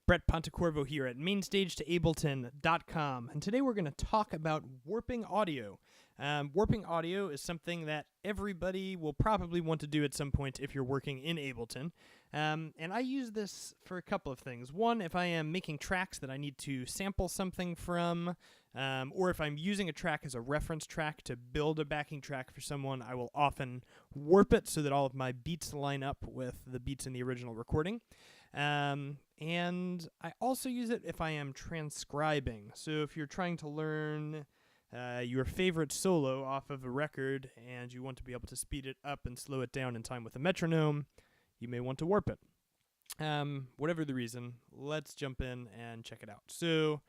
Brett Pontecorvo here at mainstagetoableton.com, and today we're going to talk about warping audio. Warping audio is something that everybody will probably want to do at some point if you're working in Ableton, and I use this for a couple of things. One, if I am making tracks that I need to sample something from, or if I'm using a track as a reference track to build a backing track for someone, I will often warp it so that all of my beats line up with the beats in the original recording. And I also use it if I am transcribing. So if you're trying to learn your favorite solo off of a record and you want to be able to speed it up and slow it down in time with a metronome, you may want to warp it. Whatever the reason, let's jump in and check it out. So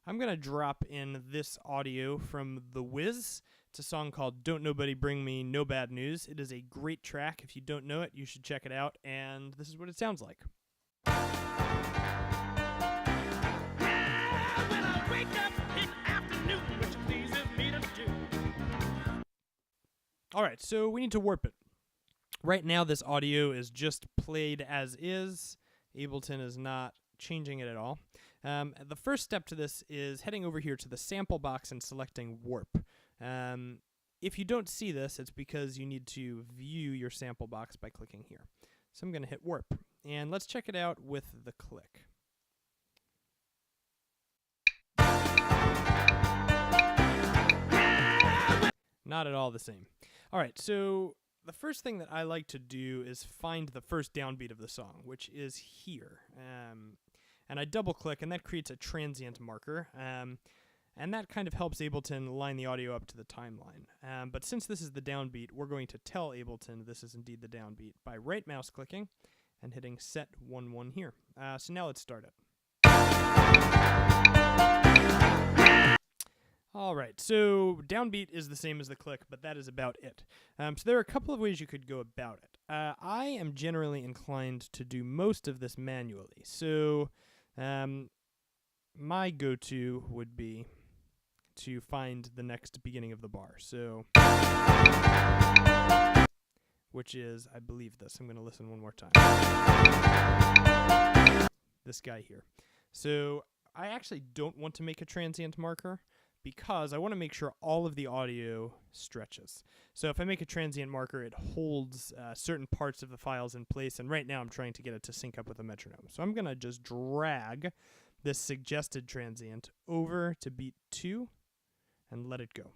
I'm going to drop in this audio from The Wiz. It's a song called Don't Nobody Bring Me No Bad News. It is a great track. If you don't know it, you should check it out, and this is what it sounds like. Alright, so we need to warp it. Right now this audio is just played as is. Ableton is not changing it at all. The first step to this is heading over here to the sample box and selecting warp. If you don't see this, it's because you need to view your sample box by clicking here. So I'm going to hit warp. And let's check it out with the click. Not at all the same. All right, so the first thing that I like to do is find the first downbeat of the song, which is here. And I double click, and that creates a transient marker. And that kind of helps Ableton line the audio up to the timeline. But since this is the downbeat, we're going to tell Ableton this is indeed the downbeat by right mouse clicking and hitting set 1-1 here. So now let's start it. Alright, so downbeat is the same as the click, but that is about it. So there are a couple of ways you could go about it. I am generally inclined to do most of this manually. So my go-to would be to find the next beginning of the bar. So, which is, I believe this. I'm going to listen one more time. This guy here. So I actually don't want to make a transient marker because I want to make sure all of the audio stretches. So if I make a transient marker, it holds certain parts of the files in place, and right now I'm trying to get it to sync up with a metronome. So I'm going to just drag this suggested transient over to beat 2 and let it go.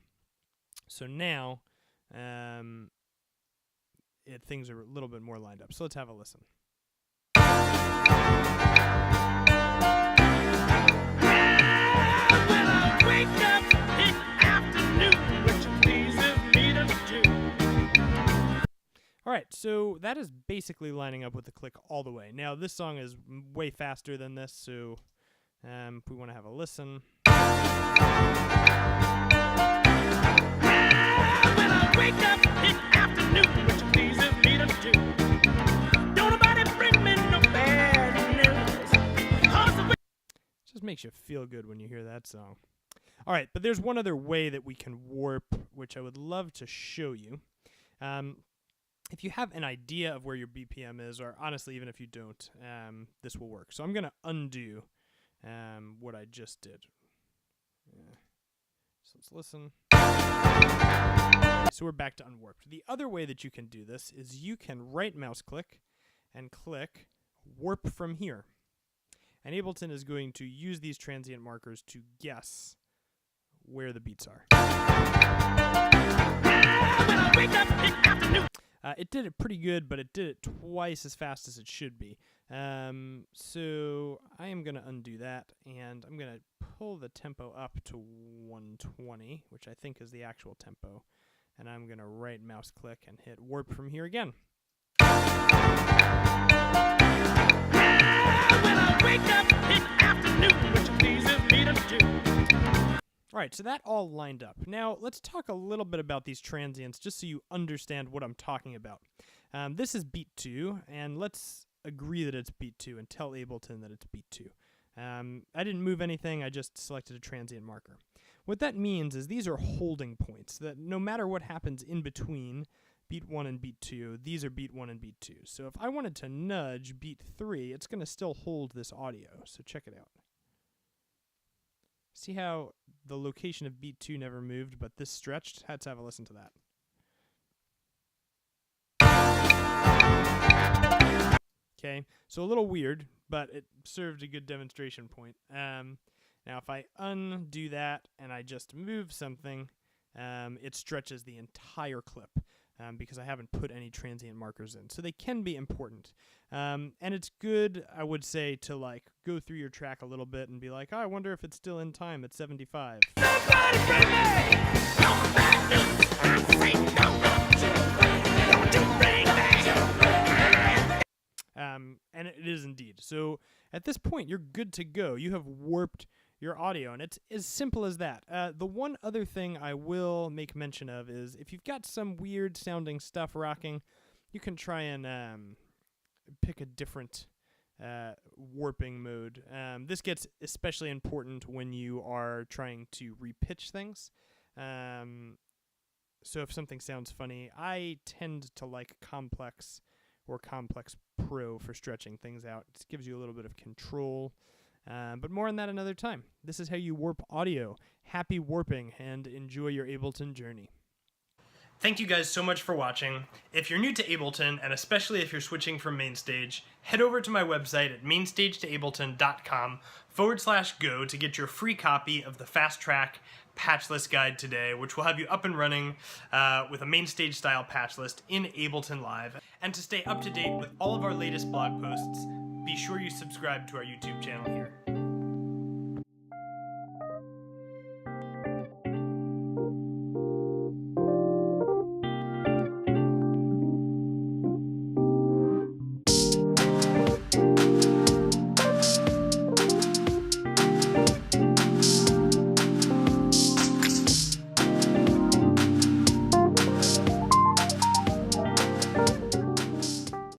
So now things are a little bit more lined up. So let's have a listen. Alright, so that is basically lining up with the click all the way. Now, this song is way faster than this, so if we want to have a listen. Just makes you feel good when you hear that song. Alright, but there's one other way that we can warp, which I would love to show you. If you have an idea of where your BPM is, or honestly, even if you don't, this will work. So I'm going to undo what I just did. So let's listen. So we're back to unwarped. The other way that you can do this is you can right mouse click and click warp from here. And Ableton is going to use these transient markers to guess where the beats are. It did it pretty good, but it did it twice as fast as it should be. So I am going to undo that, and I'm going to pull the tempo up to 120, which I think is the actual tempo. And I'm going to right mouse click and hit warp from here again. Alright, so that all lined up. Now, let's talk a little bit about these transients just so you understand what I'm talking about. This is beat 2, and let's agree that it's beat 2 and tell Ableton that it's beat 2. I didn't move anything, I just selected a transient marker. What that means is these are holding points, that no matter what happens in between, beat 1 and beat 2. These are beat 1 and beat 2. So if I wanted to nudge beat 3, it's going to still hold this audio. So check it out. See how the location of beat 2 never moved, but this stretched? Let's have a listen to that. Okay, so a little weird, but it served a good demonstration point. Now if I undo that and I just move something, it stretches the entire clip. Because I haven't put any transient markers in. So they can be important. And it's good, I would say, to like go through your track a little bit and be like, oh, I wonder if it's still in time at 75. And it is indeed. So at this point, you're good to go. You have warped your audio, and it's as simple as that. The one other thing I will make mention of is if you've got some weird sounding stuff rocking, you can try and pick a different warping mode. This gets especially important when you are trying to repitch things. So if something sounds funny, I tend to like Complex or Complex Pro for stretching things out. It gives you a little bit of control. But more on that another time. This is how you warp audio. Happy warping, and enjoy your Ableton journey. Thank you guys so much for watching. If you're new to Ableton, and especially if you're switching from MainStage, head over to my website at mainstagetoableton.com/go to get your free copy of the Fast Track patch list guide today, which will have you up and running with a MainStage style patch list in Ableton Live. And to stay up to date with all of our latest blog posts, be sure you subscribe to our YouTube channel here.